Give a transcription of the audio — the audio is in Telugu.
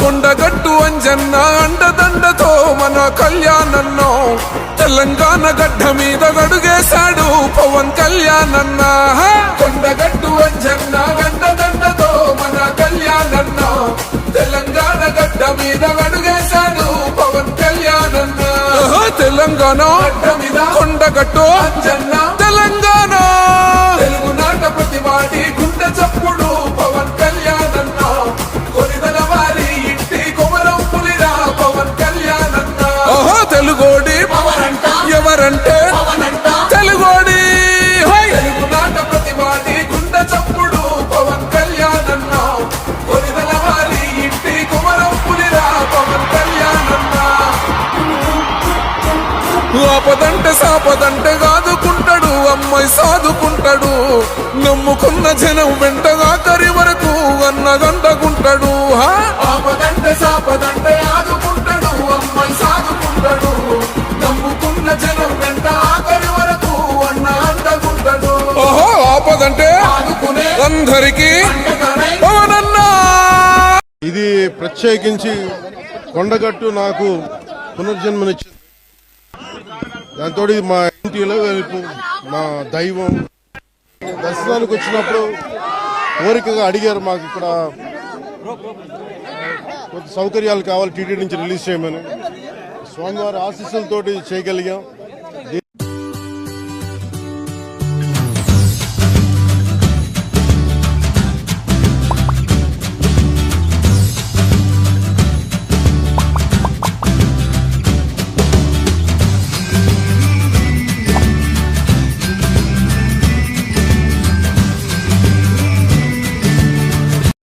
కొండగట్టు అంజన్న అండదండతో మన కళ్యాణన్నో తెలంగాణ గడ్డ మీద గడుగేశాడు పవన్ కళ్యాణన్న. కొండగట్టు అంజన్న అండదండతో మన కళ్యాణన్నో తెలంగాణ గడ్డ మీద గడుగేశాడు పవన్ కళ్యాణన్న. తెలంగాణ గడ్డ మీద కొండగట్టు అంజన్న తెలంగాణ తెలుగునాట ప్రతివాడి గుండె చప్పుడు పవన్ కళ్యాణన్న. కొరిదల వారి ఇంటి కొమరం పులిరా పవన్ కళ్యాణన్న. తెలుగోడి ఎవరంటే తెలుగోడి తెలుగునాట ప్రతివాడి గుండె చప్పుడు పవన్ కళ్యాణన్న. కొరిదల వారి ఇంటి కొమరం పులిరా పవన్ కళ్యాణన్న. ఆపదంటే సాపదంటే కాదుకుంటాడు అమ్మాయి సాదుకుంటాడు. నమ్ముకున్న జనం వెంటగా కరి వరకు అన్నగంటకుంటాడు. ఆపదంటే సాపదంటే ఆదుకుంటాడు అమ్మాయి సాదుకుంటాడు. నమ్ముకున్న జనం వెంట ఆఖరి వరకు అన్న అంటకుంటాడు. ఓహో ఆపదంటే అందరికీ పవనన్నా. ఇది ప్రత్యేకించి కొండగట్టు నాకు పునర్జన్మనిచ్చింది. దాంతో మా ఇంటిలో మా దైవం దర్శనానికి వచ్చినప్పుడు కోరికగా అడిగారు మాకు ఇక్కడ కొంత సౌకర్యాలు కావాలి టీటీ నుంచి రిలీజ్ చేయమని. స్వామివారి ఆశీస్సులతోటి చేయగలిగాం.